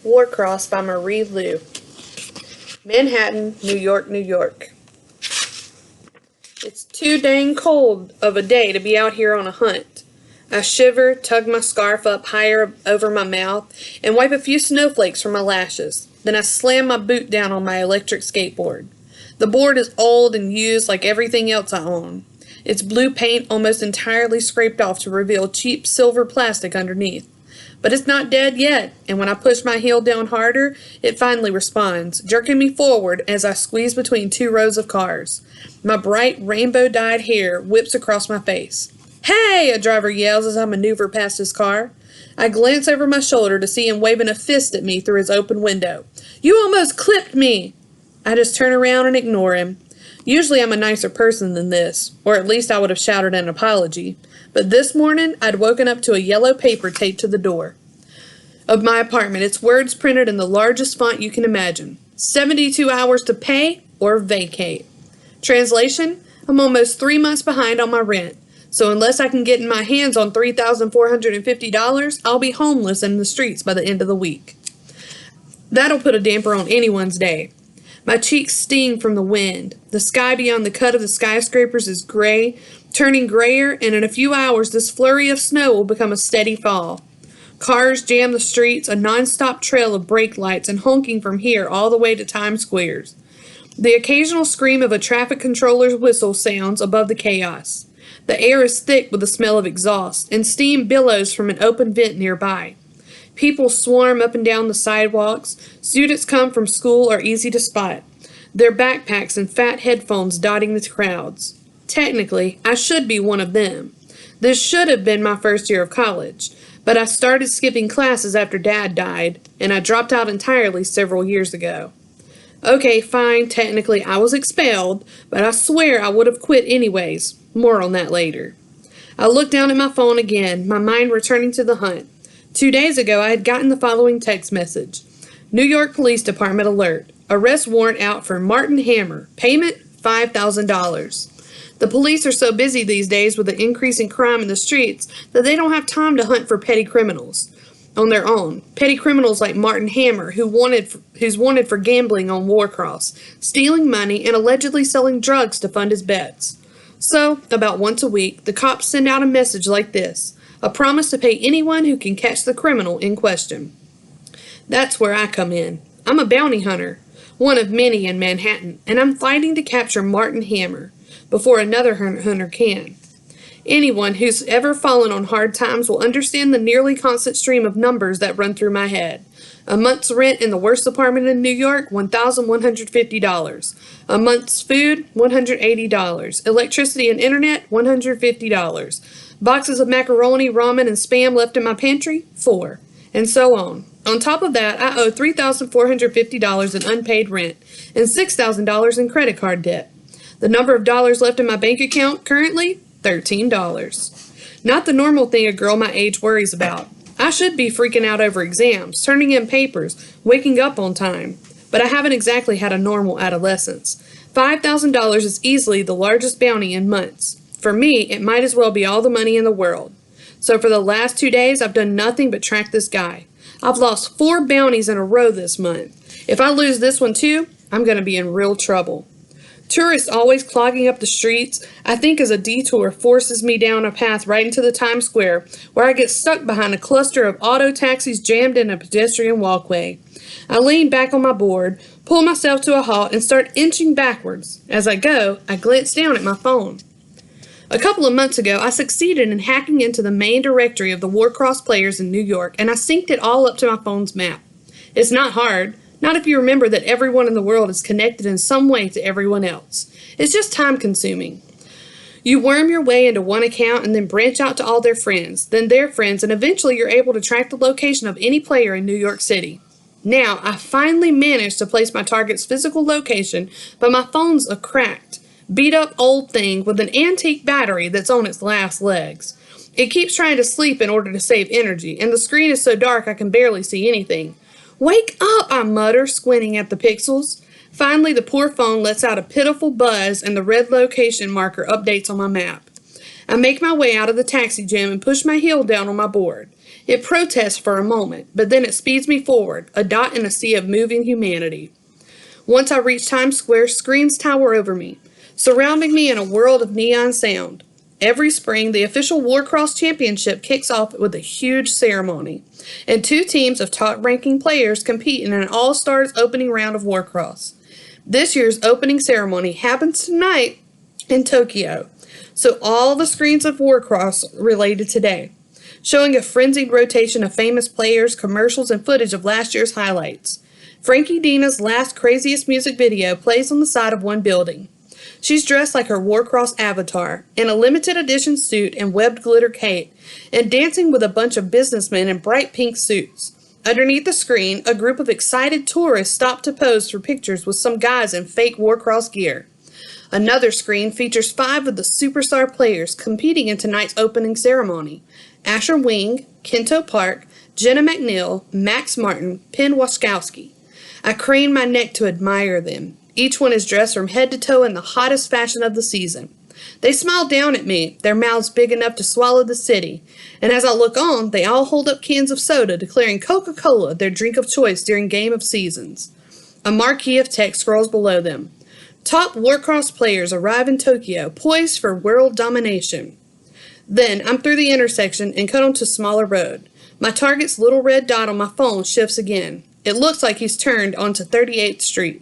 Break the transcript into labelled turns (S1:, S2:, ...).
S1: Warcross by Marie Lu. Manhattan, New York, New York. It's too dang cold of a day to be out here on a hunt. I shiver, tug my scarf up higher over my mouth, and wipe a few snowflakes from my lashes. Then I slam my boot down on my electric skateboard. The board is old and used like everything else I own. Its blue paint almost entirely scraped off to reveal cheap silver plastic underneath. But it's not dead yet, and when I push my heel down harder, it finally responds, jerking me forward as I squeeze between two rows of cars. My bright rainbow-dyed hair whips across my face. "Hey!" a driver yells as I maneuver past his car. I glance over my shoulder to see him waving a fist at me through his open window. "You almost clipped me!" I just turn around and ignore him. Usually I'm a nicer person than this, or at least I would have shouted an apology. But this morning, I'd woken up to a yellow paper taped to the door of my apartment. Its words printed in the largest font you can imagine. 72 hours to pay or vacate. Translation, I'm almost 3 months behind on my rent. So unless I can get my hands on $3,450, I'll be homeless in the streets by the end of the week. That'll put a damper on anyone's day. My cheeks sting from the wind. The sky beyond the cut of the skyscrapers is gray, turning grayer, and in a few hours this flurry of snow will become a steady fall. Cars jam the streets, a non-stop trail of brake lights and honking from here all the way to Times Square. The occasional scream of a traffic controller's whistle sounds above the chaos. The air is thick with the smell of exhaust, and steam billows from an open vent nearby. People swarm up and down the sidewalks. Students come from school are easy to spot, their backpacks and fat headphones dotting the crowds. Technically, I should be one of them. This should have been my first year of college, but I started skipping classes after Dad died, and I dropped out entirely several years ago. Okay, fine, technically I was expelled, but I swear I would have quit anyways. More on that later. I looked down at my phone again, my mind returning to the hunt. 2 days ago, I had gotten the following text message. New York Police Department alert. Arrest warrant out for Martin Hammer. Payment, $5,000. The police are so busy these days with the increase in crime in the streets that they don't have time to hunt for petty criminals on their own. Petty criminals like Martin Hammer, who's wanted for gambling on Warcross, stealing money, and allegedly selling drugs to fund his bets. So, about once a week, the cops send out a message like this. A promise to pay anyone who can catch the criminal in question. That's where I come in. I'm a bounty hunter, one of many in Manhattan, and I'm fighting to capture Martin Hammer before another hunter can. Anyone who's ever fallen on hard times will understand the nearly constant stream of numbers that run through my head. A month's rent in the worst apartment in New York, $1,150. A month's food, $180. Electricity and internet, $150. Boxes of macaroni, ramen, and Spam left in my pantry, $4. And so on. On top of that, I owe $3,450 in unpaid rent and $6,000 in credit card debt. The number of dollars left in my bank account currently, $13. Not the normal thing a girl my age worries about. I should be freaking out over exams, turning in papers, waking up on time. But I haven't exactly had a normal adolescence. $5,000 is easily the largest bounty in months. For me, it might as well be all the money in the world. So for the last 2 days, I've done nothing but track this guy. I've lost 4 bounties in a row this month. If I lose this one too, I'm going to be in real trouble. Tourists always clogging up the streets, I think as a detour forces me down a path right into the Times Square, where I get stuck behind a cluster of auto taxis jammed in a pedestrian walkway. I lean back on my board, pull myself to a halt, and start inching backwards. As I go, I glance down at my phone. A couple of months ago, I succeeded in hacking into the main directory of the Warcross players in New York, and I synced it all up to my phone's map. It's not hard, not if you remember that everyone in the world is connected in some way to everyone else. It's just time-consuming. You worm your way into one account and then branch out to all their friends, then their friends, and eventually you're able to track the location of any player in New York City. Now, I finally managed to place my target's physical location, but my phone's a cracked, beat-up old thing with an antique battery that's on its last legs. It keeps trying to sleep in order to save energy, and the screen is so dark I can barely see anything. "Wake up," I mutter, squinting at the pixels. Finally, the poor phone lets out a pitiful buzz, and the red location marker updates on my map. I make my way out of the taxi jam and push my heel down on my board. It protests for a moment, but then it speeds me forward, a dot in a sea of moving humanity. Once I reach Times Square, screens tower over me, surrounding me in a world of neon sound. Every spring, the official Warcross Championship kicks off with a huge ceremony, and 2 teams of top-ranking players compete in an all-stars opening round of Warcross. This year's opening ceremony happens tonight in Tokyo, so all the screens of Warcross related today, showing a frenzied rotation of famous players, commercials, and footage of last year's highlights. Frankie Dina's last craziest music video plays on the side of one building. She's dressed like her Warcross avatar, in a limited edition suit and webbed glitter cape, and dancing with a bunch of businessmen in bright pink suits. Underneath the screen, a group of excited tourists stop to pose for pictures with some guys in fake Warcross gear. Another screen features 5 of the superstar players competing in tonight's opening ceremony: Asher Wing, Kento Park, Jenna McNeil, Max Martin, Penn Waskowski. I crane my neck to admire them. Each one is dressed from head to toe in the hottest fashion of the season. They smile down at me, their mouths big enough to swallow the city, and as I look on, they all hold up cans of soda, declaring Coca-Cola their drink of choice during Game of Seasons. A marquee of text scrolls below them. Top Warcross players arrive in Tokyo, poised for world domination. Then, I'm through the intersection and cut onto a smaller road. My target's little red dot on my phone shifts again. It looks like he's turned onto 38th Street.